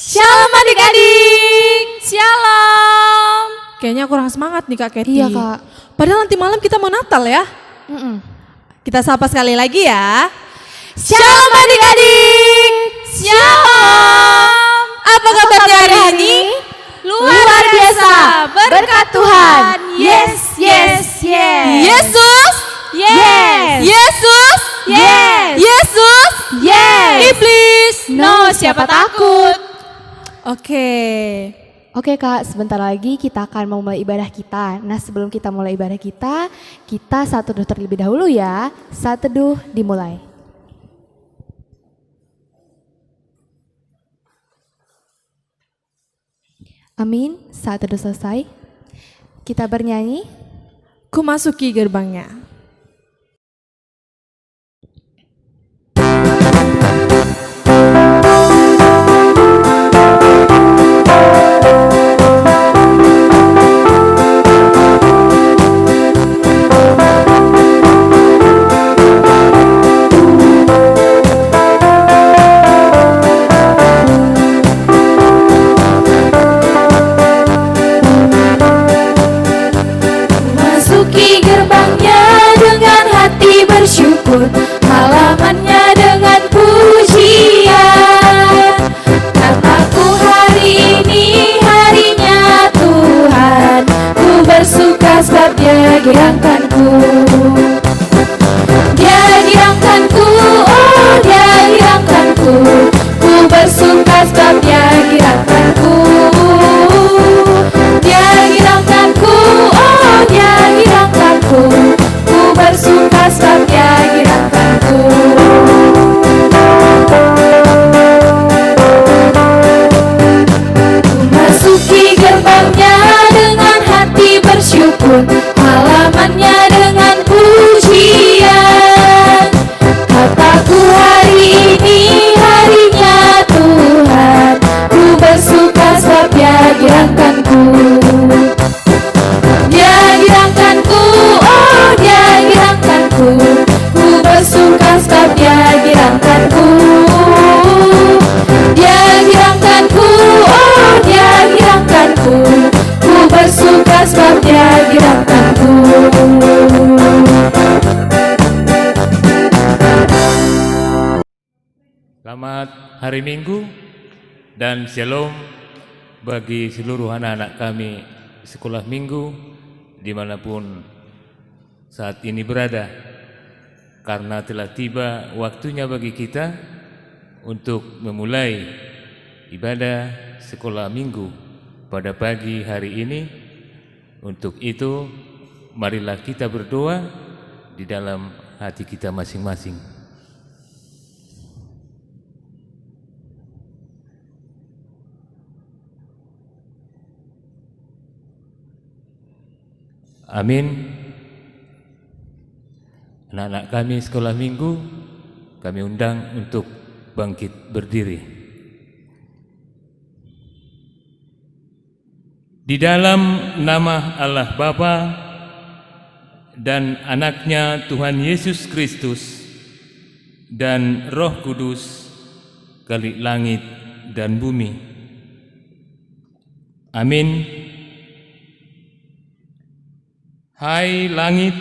Shalom adik-adik. Shalom. Kayaknya kurang semangat nih Kak Keti. Iya Kak. Padahal nanti malam kita mau Natal ya. Kita sapa sekali lagi ya. Shalom adik-adik. Shalom. Apa kabarnya hari ini? Luar biasa. Berkat Tuhan. Yes, yes, yes. Yesus. Yes. Yesus. Yes. Yesus. Yes. Iblis. No, siapa takut? Oke Kak, sebentar lagi kita akan memulai ibadah kita. Nah sebelum kita mulai ibadah kita saat teduh terlebih dahulu ya. Saat teduh dimulai. Amin, saat teduh selesai. Kita bernyanyi. Ku masuki gerbangnya. Bersyukur, halamannya dengan pujian. Kataku hari ini harinya Tuhan, ku bersuka sebab Dia girangkanku. Dia girangkanku, oh Dia girangkanku, ku bersuka sebab Dia girangkanku. Dia girangkanku, oh Dia girangkanku, ku bersuka sebab Dia girangkanku. Ku masuki gerbangnya dengan hati bersyukur, halamannya dengan pujian. Kataku hari ini harinya Tuhan, ku bersuka sebab Dia girangkanku. Dia girangkanku, oh Dia girangkanku, ku bersuka sebab Dia girangkanku. Dia girangkanku, oh Dia girangkanku, ku bersuka sebab Dia girangkanku. Selamat hari Minggu dan shalom bagi seluruh anak-anak kami sekolah minggu dimanapun saat ini berada, karena telah tiba waktunya bagi kita untuk memulai ibadah sekolah minggu pada pagi hari ini. Untuk itu marilah kita berdoa di dalam hati kita masing-masing. Amin. Anak-anak kami sekolah minggu, kami undang untuk bangkit berdiri. Di dalam nama Allah Bapa dan anaknya Tuhan Yesus Kristus dan Roh Kudus, Khalik langit dan bumi. Amin. Hai langit,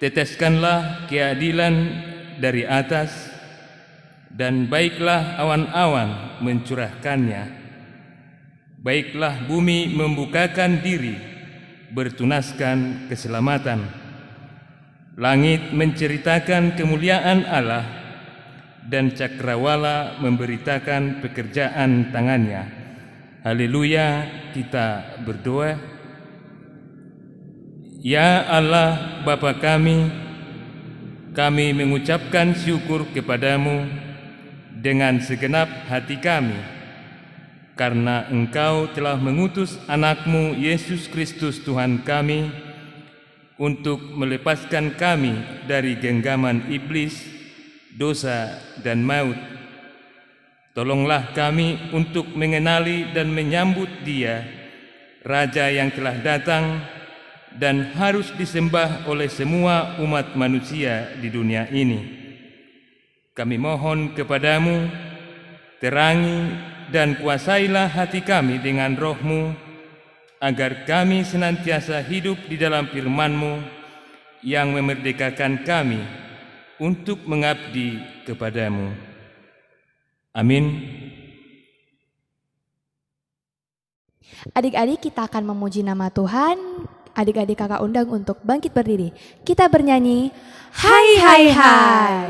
teteskanlah keadilan dari atas, dan baiklah awan-awan mencurahkannya. Baiklah bumi membukakan diri, bertunaskan keselamatan. Langit menceritakan kemuliaan Allah, dan cakrawala memberitakan pekerjaan tangannya. Haleluya, kita berdoa. Ya Allah Bapa kami mengucapkan syukur kepadamu dengan segenap hati kami, karena Engkau telah mengutus anakmu Yesus Kristus Tuhan kami untuk melepaskan kami dari genggaman iblis, dosa dan maut. Tolonglah kami untuk mengenali dan menyambut Dia, Raja yang telah datang dan harus disembah oleh semua umat manusia di dunia ini. Kami mohon kepadamu, Terangi dan kuasailah hati kami dengan roh-Mu, agar kami senantiasa hidup di dalam firman-Mu yang memerdekakan kami untuk mengabdi kepadamu. Amin. Adik-adik, kita akan memuji nama Tuhan. Adik-adik kakak undang untuk bangkit berdiri. Kita bernyanyi, hai hai hai.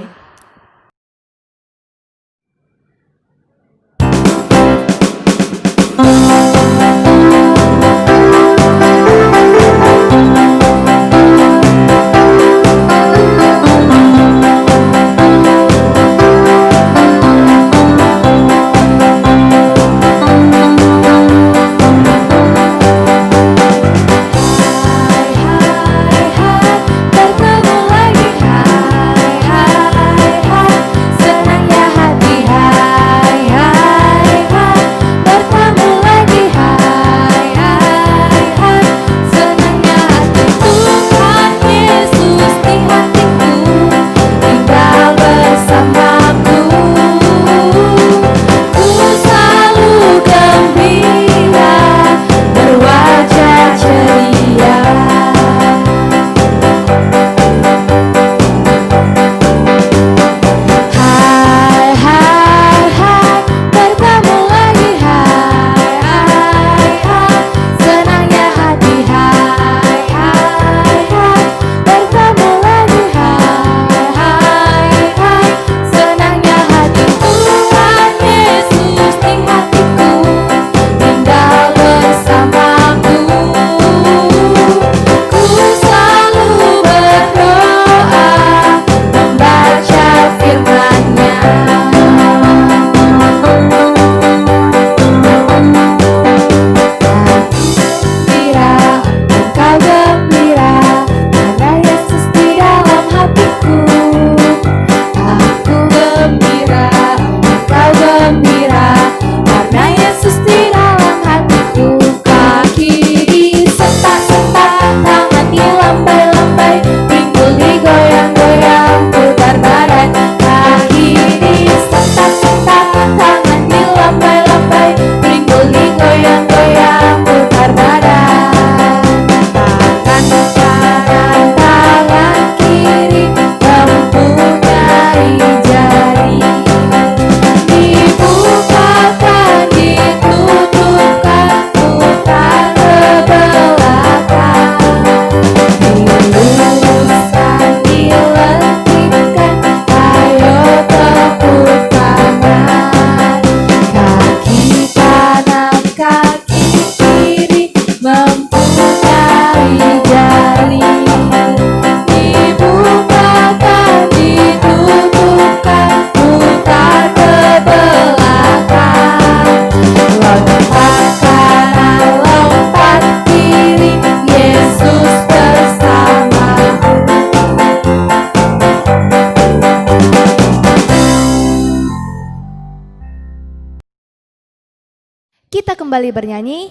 Kita kembali bernyanyi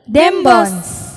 Dembons.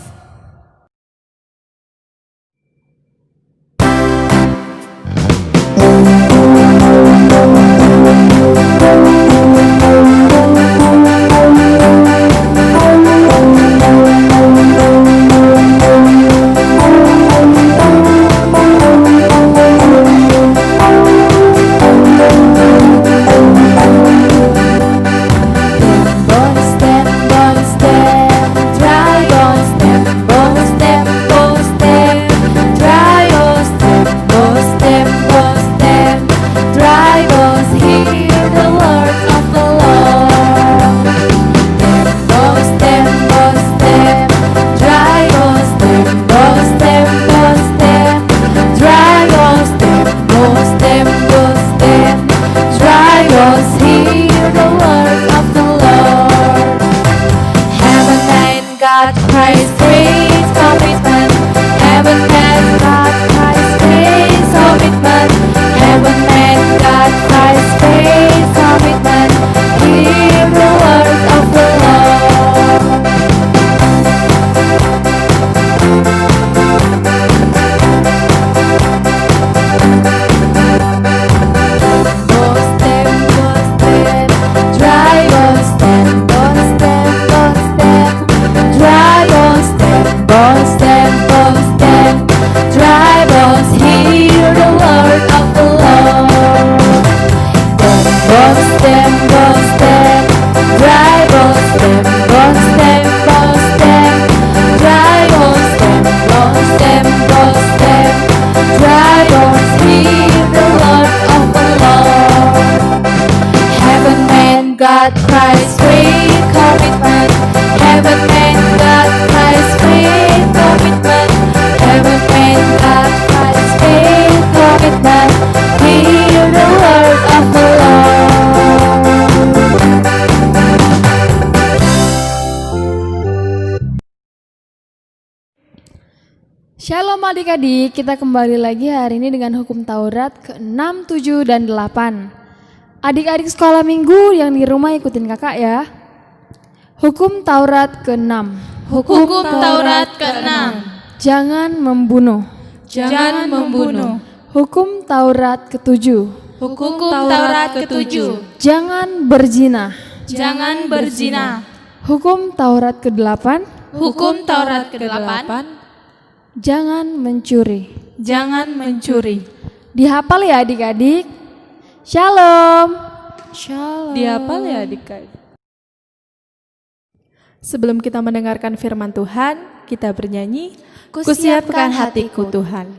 Drive Christ with commitment. Heaven and God, Christ with commitment. Heaven and God, Christ with commitment. Hear the word of the Lord. Shalom adik-adik, kita kembali lagi hari ini dengan hukum Taurat ke-6, 7, dan 8. Adik-adik sekolah minggu yang di rumah ikutin kakak ya. Hukum Taurat ke-6. Hukum Taurat ke-6. Jangan membunuh. Jangan membunuh. Hukum Taurat ke-7. Hukum Taurat ke-7. Jangan berzina. Jangan berzina. Hukum Taurat ke-8. Hukum Taurat ke-8. Jangan mencuri. Jangan mencuri. Dihafal ya adik-adik. Shalom. Shalom. Dihafal ya adik-adik. Sebelum kita mendengarkan firman Tuhan, kita bernyanyi, Kusiapkan hatiku Tuhan.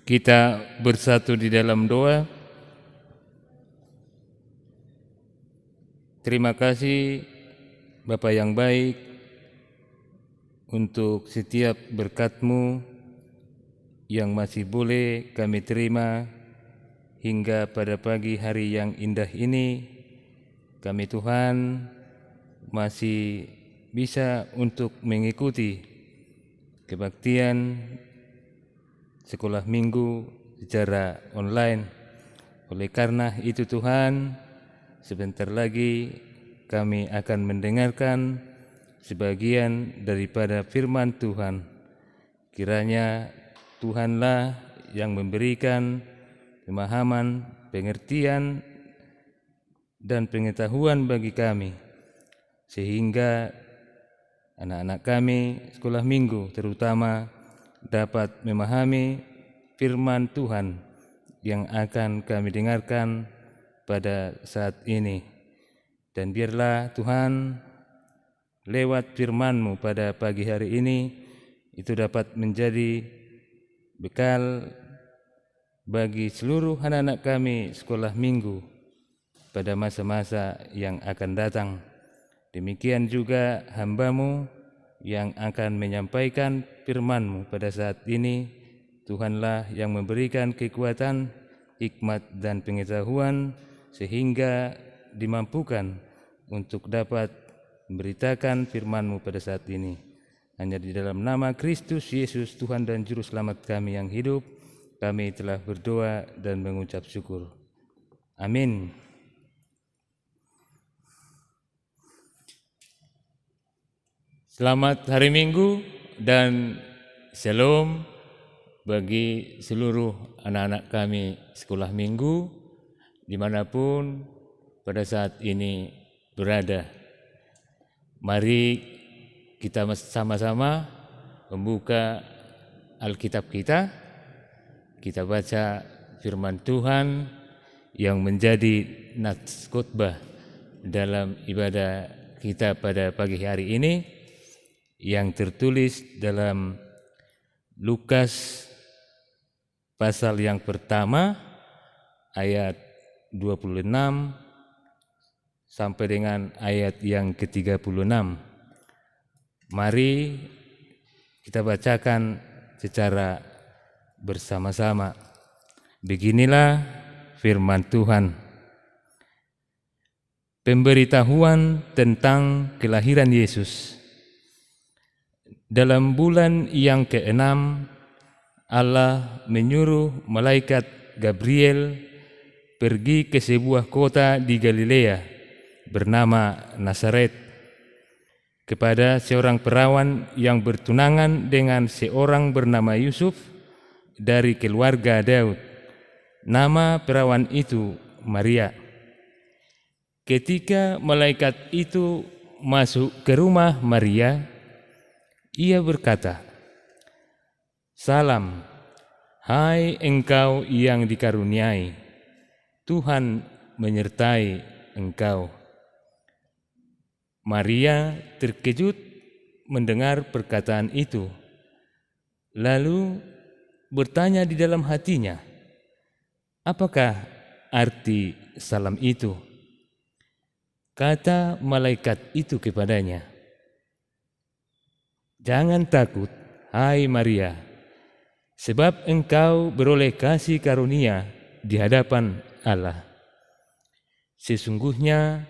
Kita bersatu di dalam doa. Terima kasih Bapa yang baik untuk setiap berkat-Mu yang masih boleh kami terima hingga pada pagi hari yang indah ini. Kami Tuhan masih bisa untuk mengikuti kebaktian sekolah minggu secara online. Oleh karena itu Tuhan, sebentar lagi kami akan mendengarkan sebagian daripada firman Tuhan. Kiranya Tuhanlah yang memberikan pemahaman, pengertian, dan pengetahuan bagi kami, sehingga anak-anak kami sekolah minggu terutama dapat memahami firman Tuhan yang akan kami dengarkan pada saat ini. Dan biarlah Tuhan lewat firman-Mu pada pagi hari ini itu dapat menjadi bekal bagi seluruh anak-anak kami sekolah minggu pada masa-masa yang akan datang. Demikian juga hamba-Mu yang akan menyampaikan firman-Mu pada saat ini. Tuhanlah yang memberikan kekuatan, hikmat dan pengetahuan sehingga dimampukan untuk dapat memberitakan firman-Mu pada saat ini. Hanya di dalam nama Kristus Yesus Tuhan dan Juru Selamat kami yang hidup, kami telah berdoa dan mengucap syukur. Amin. Selamat hari Minggu dan shalom bagi seluruh anak-anak kami sekolah minggu dimanapun pada saat ini berada. Mari kita sama-sama membuka Alkitab kita. Kita baca firman Tuhan yang menjadi nats khotbah dalam ibadah kita pada pagi hari ini yang tertulis dalam Lukas pasal yang pertama ayat 26 sampai dengan ayat yang ke-36. Mari kita bacakan secara bersama-sama. Beginilah firman Tuhan. Pemberitahuan tentang kelahiran Yesus. Dalam bulan yang ke-6, Allah menyuruh malaikat Gabriel pergi ke sebuah kota di Galilea bernama Nazaret kepada seorang perawan yang bertunangan dengan seorang bernama Yusuf dari keluarga Daud. Nama perawan itu Maria. Ketika malaikat itu masuk ke rumah Maria, ia berkata, "Salam, hai engkau yang dikaruniai, Tuhan menyertai engkau." Maria terkejut mendengar perkataan itu, lalu bertanya di dalam hatinya, "Apakah arti salam itu?" Kata malaikat itu kepadanya, "Jangan takut, hai Maria, sebab engkau beroleh kasih karunia di hadapan Allah. Sesungguhnya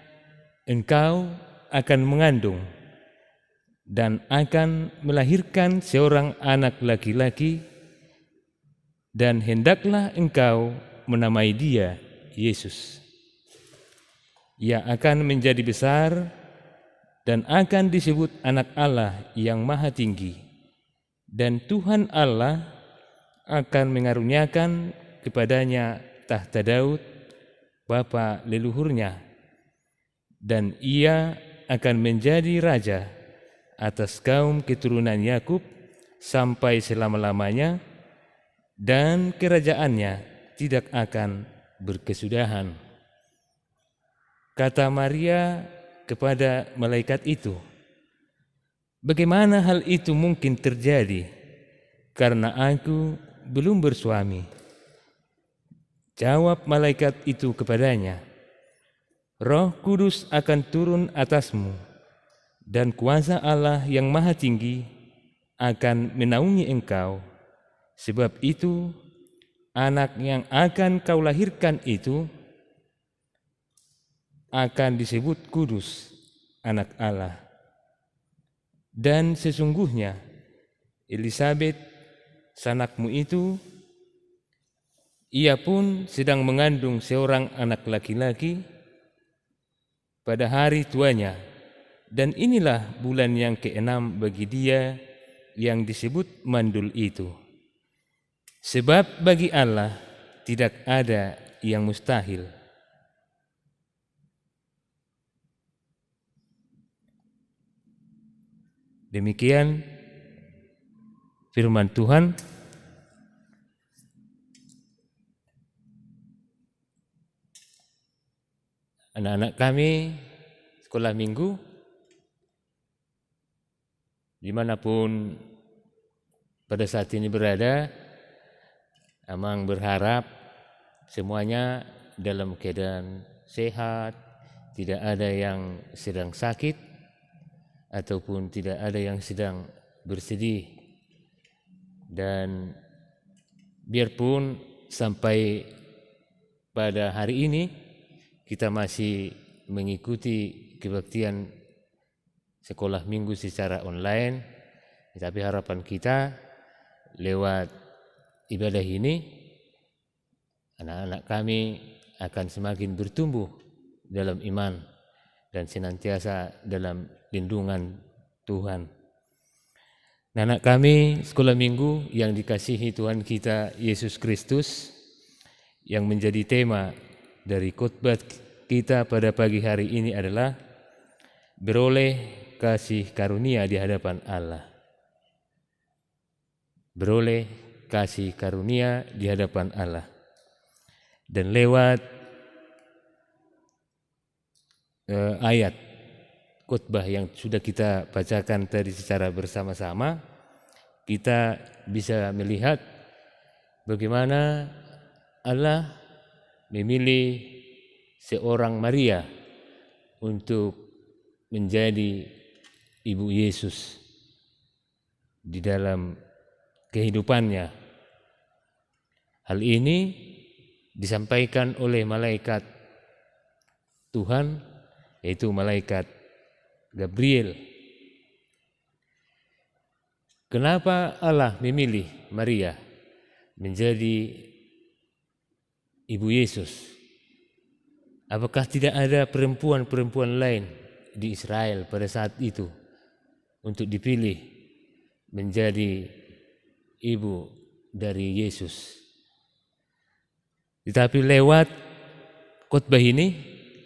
engkau akan mengandung dan akan melahirkan seorang anak laki-laki, dan hendaklah engkau menamai dia Yesus. Ia akan menjadi besar dan akan disebut anak Allah yang Maha Tinggi, dan Tuhan Allah akan mengaruniakan kepadanya tahta Daud, bapa leluhurnya, dan ia akan menjadi raja atas kaum keturunan Yakub sampai selama-lamanya, dan kerajaannya tidak akan berkesudahan." Kata Maria kepada malaikat itu, "Bagaimana hal itu mungkin terjadi, karena aku belum bersuami?" Jawab malaikat itu kepadanya, "Roh Kudus akan turun atasmu, dan kuasa Allah yang Maha Tinggi akan menaungi engkau. Sebab itu, anak yang akan kau lahirkan itu akan disebut kudus, anak Allah. Dan sesungguhnya Elisabet, sanakmu itu, ia pun sedang mengandung seorang anak laki-laki pada hari tuanya, dan inilah bulan yang ke-6 bagi dia yang disebut mandul itu. Sebab bagi Allah tidak ada yang mustahil." Demikian firman Tuhan. Anak-anak kami sekolah minggu, dimanapun pada saat ini berada, Amang berharap semuanya dalam keadaan sehat, tidak ada yang sedang sakit, ataupun tidak ada yang sedang bersedih. Dan biarpun sampai pada hari ini kita masih mengikuti kebaktian sekolah minggu secara online, tetapi harapan kita lewat ibadah ini anak-anak kami akan semakin bertumbuh dalam iman dan senantiasa dalam lindungan Tuhan. Anak kami sekolah minggu yang dikasihi Tuhan kita Yesus Kristus, yang menjadi tema dari khotbah kita pada pagi hari ini adalah beroleh kasih karunia di hadapan Allah. Beroleh kasih karunia di hadapan Allah. Dan lewat ayat khotbah yang sudah kita bacakan tadi secara bersama-sama, kita bisa melihat bagaimana Allah memilih seorang Maria untuk menjadi ibu Yesus di dalam kehidupannya. Hal ini disampaikan oleh malaikat Tuhan, yaitu malaikat Gabriel. Kenapa Allah memilih Maria menjadi ibu Yesus? Apakah tidak ada perempuan-perempuan lain di Israel pada saat itu untuk dipilih menjadi ibu dari Yesus? Tetapi lewat khotbah ini,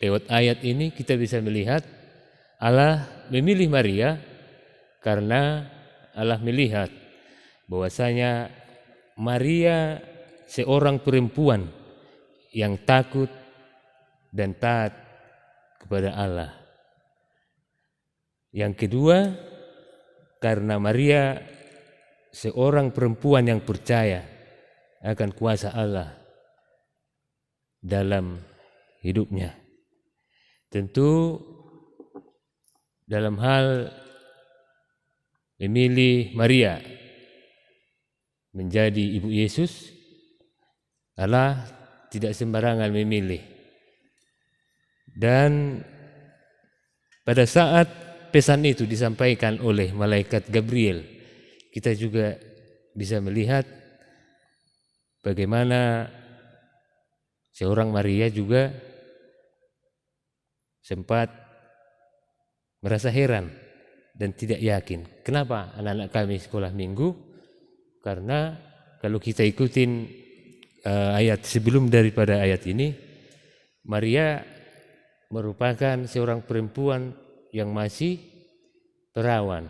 lewat ayat ini kita bisa melihat Allah memilih Maria karena Allah melihat bahwasanya Maria seorang perempuan yang takut dan taat kepada Allah. Yang kedua, karena Maria seorang perempuan yang percaya akan kuasa Allah dalam hidupnya. Tentu dalam hal memilih Maria menjadi ibu Yesus, Allah tidak sembarangan memilih. Dan pada saat pesan itu disampaikan oleh malaikat Gabriel, kita juga bisa melihat bagaimana seorang Maria juga sempat merasa heran dan tidak yakin. Kenapa anak-anak kami sekolah minggu? Karena kalau kita ikutin ayat sebelum daripada ayat ini, Maria merupakan seorang perempuan yang masih perawan.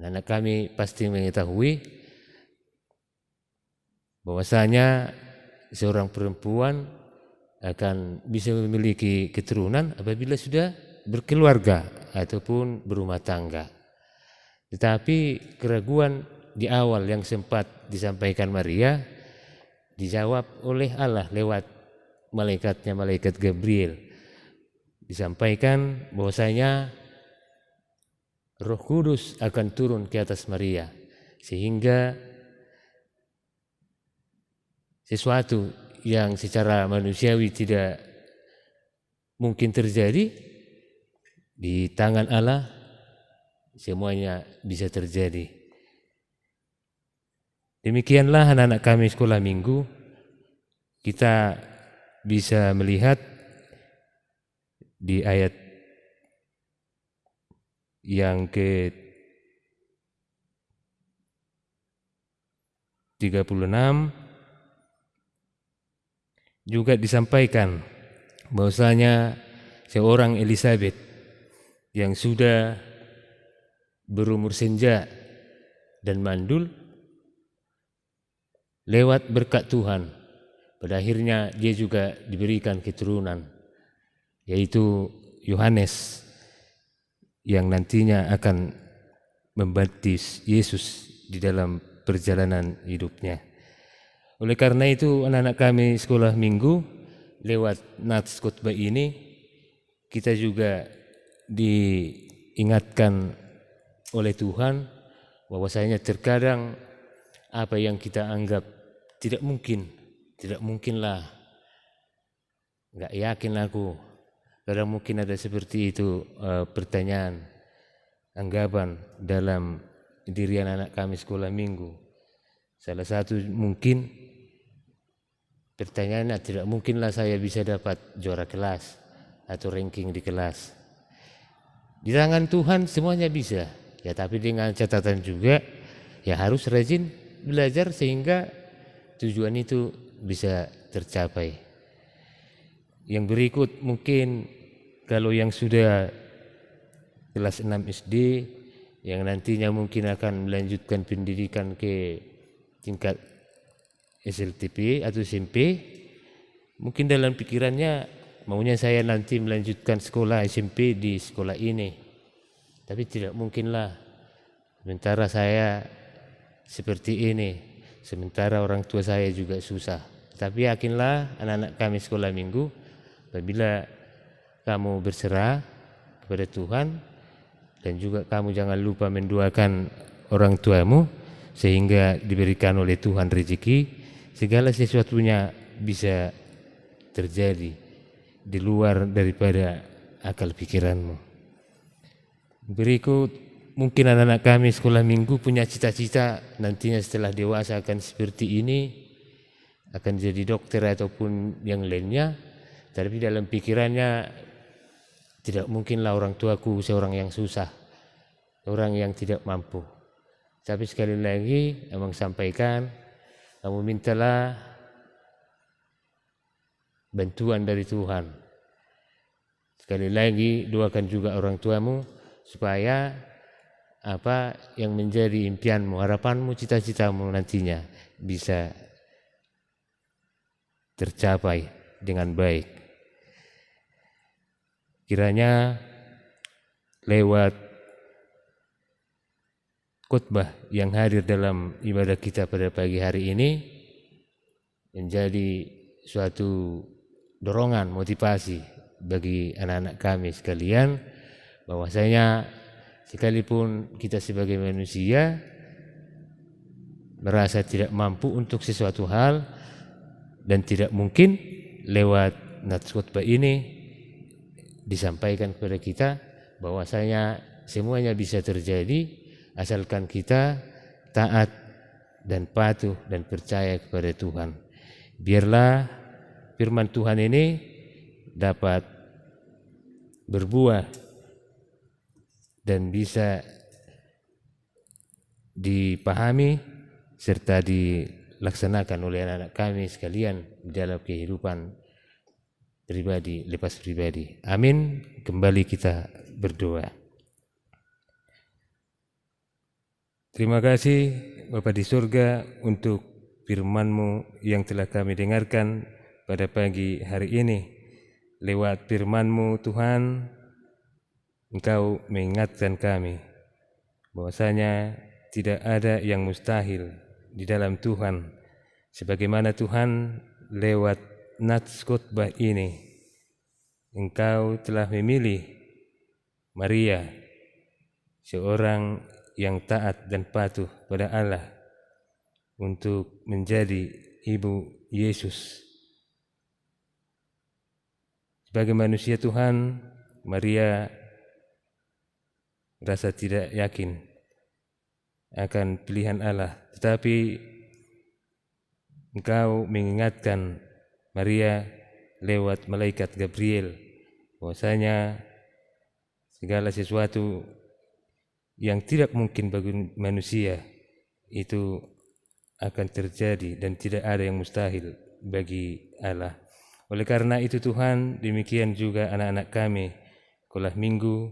Anak-anak kami pasti mengetahui bahwasanya seorang perempuan akan bisa memiliki keturunan apabila sudah berkeluarga ataupun berumah tangga. Tetapi keraguan di awal yang sempat disampaikan Maria dijawab oleh Allah lewat malaikatnya, malaikat Gabriel. Disampaikan bahwasanya Roh Kudus akan turun ke atas Maria, sehingga sesuatu yang secara manusiawi tidak mungkin terjadi, di tangan Allah semuanya bisa terjadi. Demikianlah anak-anak kami sekolah minggu, kita bisa melihat di ayat yang ke-36 juga disampaikan bahwasanya seorang Elizabeth yang sudah berumur senja dan mandul, lewat berkat Tuhan pada akhirnya dia juga diberikan keturunan, yaitu Yohanes yang nantinya akan membaptis Yesus di dalam perjalanan hidupnya. Oleh karena itu anak-anak kami sekolah minggu, lewat nats khotbah ini kita juga diingatkan oleh Tuhan bahwasanya terkadang apa yang kita anggap tidak mungkinlah, nggak yakin aku. Kadang mungkin ada seperti itu pertanyaan, anggapan dalam diri anak-anak kami sekolah minggu. Salah satu mungkin pertanyaannya, tidak mungkinlah saya bisa dapat juara kelas atau ranking di kelas. Di tangan Tuhan semuanya bisa, ya, tapi dengan catatan juga ya harus rajin belajar sehingga tujuan itu bisa tercapai. Yang berikut mungkin kalau yang sudah kelas 6 SD yang nantinya mungkin akan melanjutkan pendidikan ke tingkat SLTP atau SMP, mungkin dalam pikirannya maunya saya nanti melanjutkan sekolah SMP di sekolah ini, tapi tidak mungkinlah sementara saya seperti ini, sementara orang tua saya juga susah. Tapi yakinlah anak-anak kami sekolah minggu, apabila kamu berserah kepada Tuhan dan juga kamu jangan lupa mendoakan orang tuamu sehingga diberikan oleh Tuhan rezeki, segala sesuatunya bisa terjadi di luar daripada akal pikiranmu. Berikut mungkin anak-anak kami sekolah minggu punya cita-cita nantinya setelah dewasa akan seperti ini, akan jadi dokter ataupun yang lainnya, tapi dalam pikirannya tidak mungkinlah orang tuaku seorang yang susah, orang yang tidak mampu. Tapi sekali lagi abang sampaikan, kamu mintalah bantuan dari Tuhan. Sekali lagi doakan juga orang tuamu supaya apa yang menjadi impianmu, harapanmu, cita-citamu nantinya bisa tercapai dengan baik. Kiranya lewat khotbah yang hadir dalam ibadah kita pada pagi hari ini menjadi suatu dorongan, motivasi bagi anak-anak kami sekalian, bahwasanya sekalipun kita sebagai manusia merasa tidak mampu untuk sesuatu hal dan tidak mungkin, lewat nats khotbah ini disampaikan kepada kita bahwasanya semuanya bisa terjadi asalkan kita taat dan patuh dan percaya kepada Tuhan. Biarlah firman Tuhan ini dapat berbuah dan bisa dipahami serta dilaksanakan oleh anak-anak kami sekalian dalam kehidupan pribadi, lepas pribadi. Amin. Kembali kita berdoa. Terima kasih Bapa di surga untuk firman-Mu yang telah kami dengarkan pada pagi hari ini. Lewat firman-Mu Tuhan, Engkau mengingatkan kami bahwasanya tidak ada yang mustahil di dalam Tuhan. Sebagaimana Tuhan lewat nats khotbah ini, Engkau telah memilih Maria, seorang yang taat dan patuh pada Allah, untuk menjadi ibu Yesus. Sebagai manusia Tuhan, Maria rasa tidak yakin akan pilihan Allah, tetapi Engkau mengingatkan Maria lewat malaikat Gabriel bahwasanya segala sesuatu yang tidak mungkin bagi manusia itu akan terjadi dan tidak ada yang mustahil bagi Allah. Oleh karena itu Tuhan, demikian juga anak-anak kami sekolah minggu,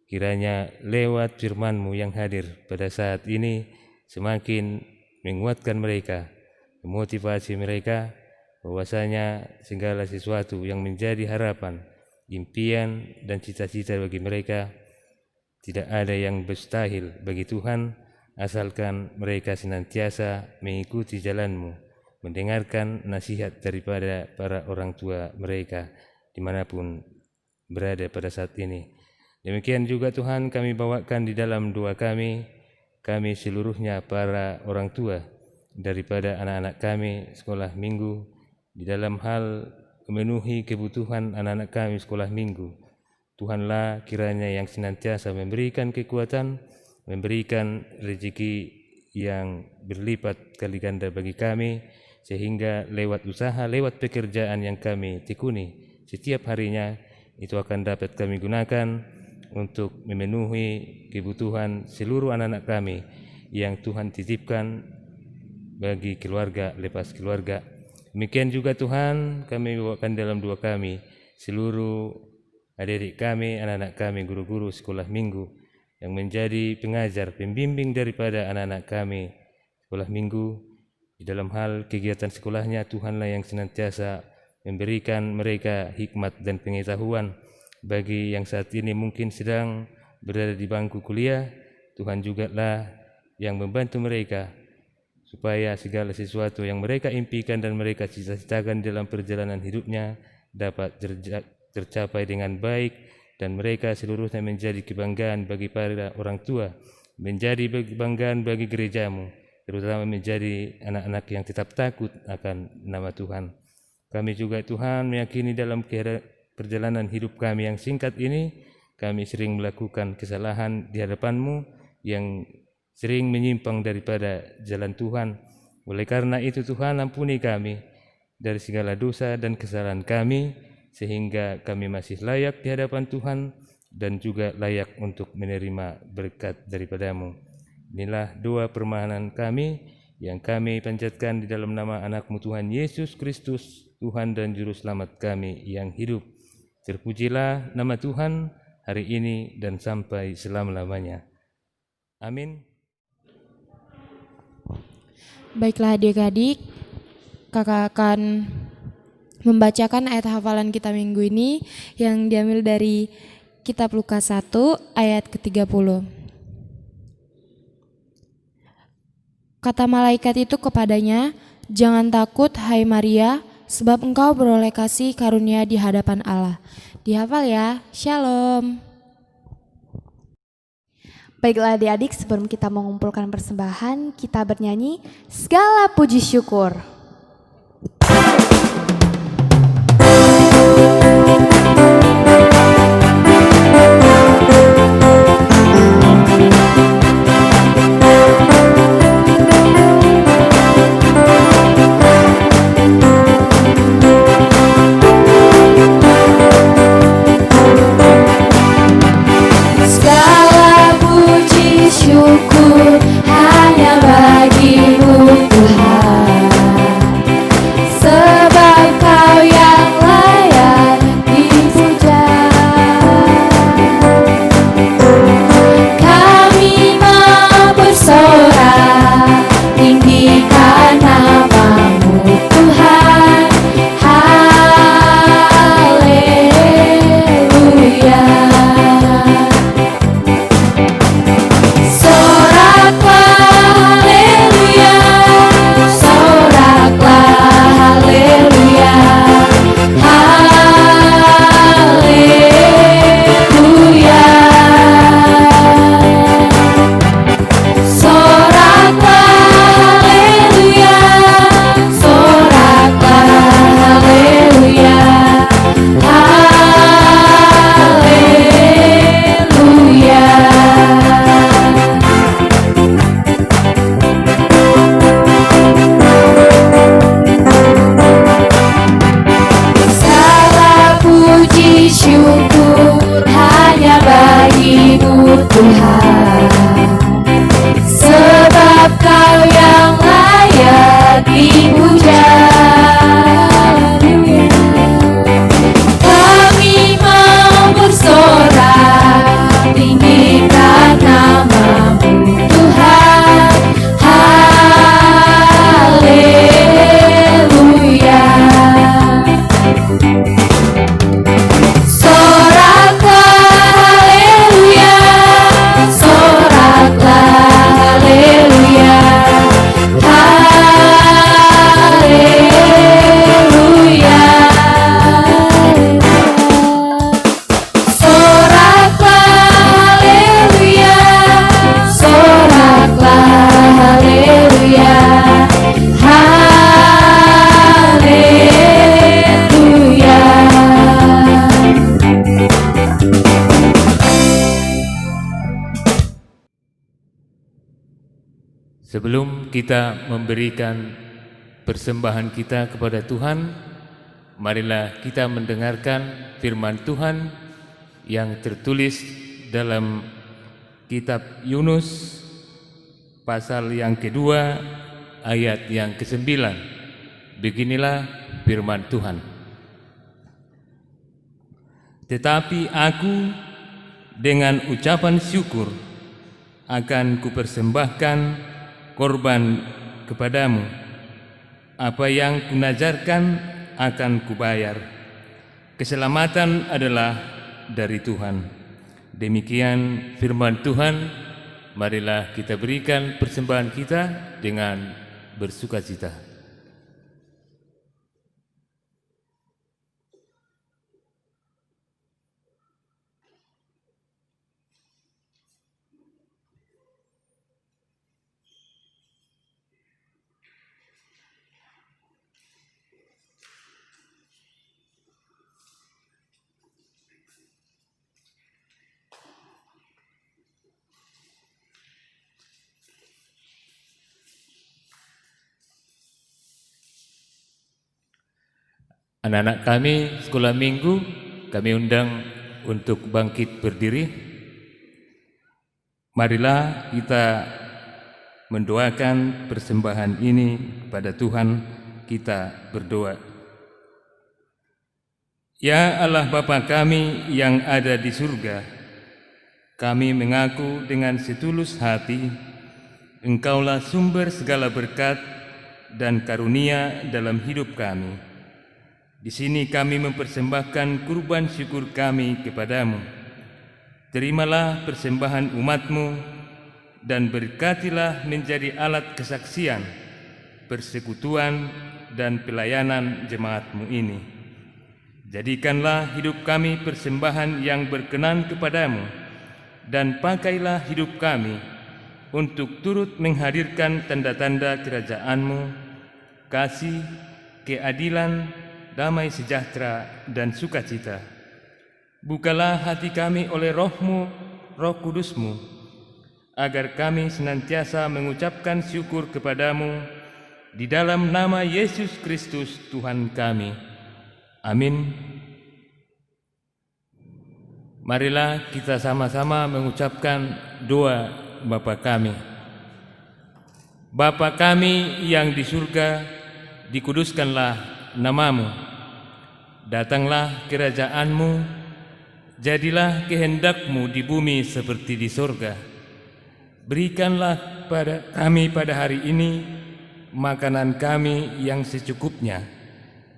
kiranya lewat firman-Mu yang hadir pada saat ini semakin menguatkan mereka, memotivasi mereka bahwasanya segala sesuatu yang menjadi harapan, impian dan cita-cita bagi mereka Tidak ada yang mustahil bagi Tuhan, asalkan mereka senantiasa mengikuti jalan-Mu, mendengarkan nasihat daripada para orang tua mereka dimanapun berada pada saat ini. Demikian juga Tuhan, kami bawakan di dalam doa kami seluruhnya para orang tua daripada anak-anak kami sekolah minggu, di dalam hal memenuhi kebutuhan anak-anak kami sekolah minggu. Tuhanlah kiranya yang senantiasa memberikan kekuatan, memberikan rezeki yang berlipat kali ganda bagi kami, sehingga lewat usaha, lewat pekerjaan yang kami tekuni setiap harinya, itu akan dapat kami gunakan untuk memenuhi kebutuhan seluruh anak-anak kami yang Tuhan titipkan bagi keluarga lepas keluarga. Demikian juga Tuhan, kami bawakan dalam doa kami seluruh adik-adik kami, anak-anak kami, guru-guru sekolah minggu yang menjadi pengajar, pembimbing daripada anak-anak kami sekolah minggu. Di dalam hal kegiatan sekolahnya, Tuhanlah yang senantiasa memberikan mereka hikmat dan pengetahuan. Bagi yang saat ini mungkin sedang berada di bangku kuliah, Tuhan juga lah yang membantu mereka supaya segala sesuatu yang mereka impikan dan mereka cita-citakan dalam perjalanan hidupnya dapat tercapai dengan baik, dan mereka seluruhnya menjadi kebanggaan bagi para orang tua, menjadi kebanggaan bagi gerejamu, terutama menjadi anak-anak yang tetap takut akan nama Tuhan. Kami juga Tuhan meyakini dalam perjalanan hidup kami yang singkat ini, kami sering melakukan kesalahan di hadapan-Mu yang sering menyimpang daripada jalan Tuhan. Oleh karena itu Tuhan, ampuni kami dari segala dosa dan kesalahan kami, sehingga kami masih layak di hadapan Tuhan dan juga layak untuk menerima berkat daripada-Mu. Inilah doa permohonan kami yang kami panjatkan di dalam nama anak-Mu Tuhan Yesus Kristus, Tuhan dan Juru Selamat kami yang hidup. Terpujilah nama Tuhan hari ini dan sampai selama-lamanya. Amin. Baiklah adik-adik, kakak akan membacakan ayat hafalan kita minggu ini yang diambil dari kitab Lukas 1 ayat ke-30. Kata malaikat itu kepadanya, "Jangan takut, hai Maria, sebab engkau beroleh kasih karunia di hadapan Allah." Dihafal ya. Shalom. Baiklah adik-adik, sebelum kita mengumpulkan persembahan, kita bernyanyi segala puji syukur. Syukur hanya bagi-Mu Tuhan. Sebelum kita memberikan persembahan kita kepada Tuhan, marilah kita mendengarkan firman Tuhan yang tertulis dalam kitab Yunus pasal yang kedua ayat yang ke-9. Beginilah firman Tuhan. Tetapi aku dengan ucapan syukur akan kupersembahkan korban kepadamu. Apa yang kunajarkan akan kubayar. Keselamatan adalah dari Tuhan. Demikian firman Tuhan. Marilah kita berikan persembahan kita dengan bersukacita. Anak-anak kami sekolah minggu, kami undang untuk bangkit berdiri. Marilah kita mendoakan persembahan ini kepada Tuhan. Kita berdoa. Ya Allah Bapa kami yang ada di surga, kami mengaku dengan setulus hati, Engkaulah sumber segala berkat dan karunia dalam hidup kami. Di sini kami mempersembahkan kurban syukur kami kepadamu. Terimalah persembahan umat-Mu dan berkatilah menjadi alat kesaksian, persekutuan dan pelayanan jemaat-Mu ini. Jadikanlah hidup kami persembahan yang berkenan kepadamu, dan pakailah hidup kami untuk turut menghadirkan tanda-tanda kerajaan-Mu, kasih, keadilan, damai sejahtera dan sukacita. Bukalah hati kami oleh Roh-Mu, Roh Kudus-Mu, agar kami senantiasa mengucapkan syukur kepadamu di dalam nama Yesus Kristus Tuhan kami. Amin. Marilah kita sama-sama mengucapkan doa Bapa kami. Bapa kami yang di surga, dikuduskanlah namamu, datanglah kerajaan-Mu, jadilah kehendak-Mu di bumi seperti di surga. Berikanlah pada kami pada hari ini makanan kami yang secukupnya,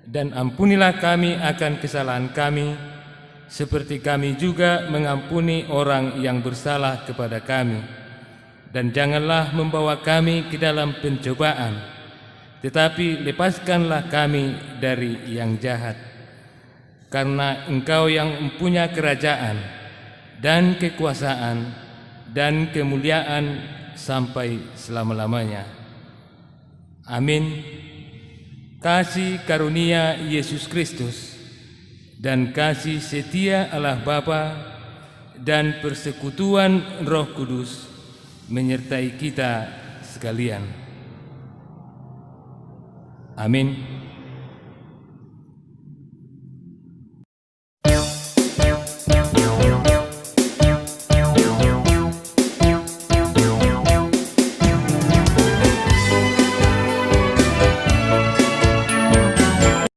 dan ampunilah kami akan kesalahan kami, seperti kami juga mengampuni orang yang bersalah kepada kami. Dan janganlah membawa kami ke dalam pencobaan, tetapi lepaskanlah kami dari yang jahat. Karena Engkau yang mempunyai kerajaan dan kekuasaan dan kemuliaan sampai selama-lamanya. Amin. Kasih karunia Yesus Kristus dan kasih setia Allah Bapa dan persekutuan Roh Kudus menyertai kita sekalian. Amin.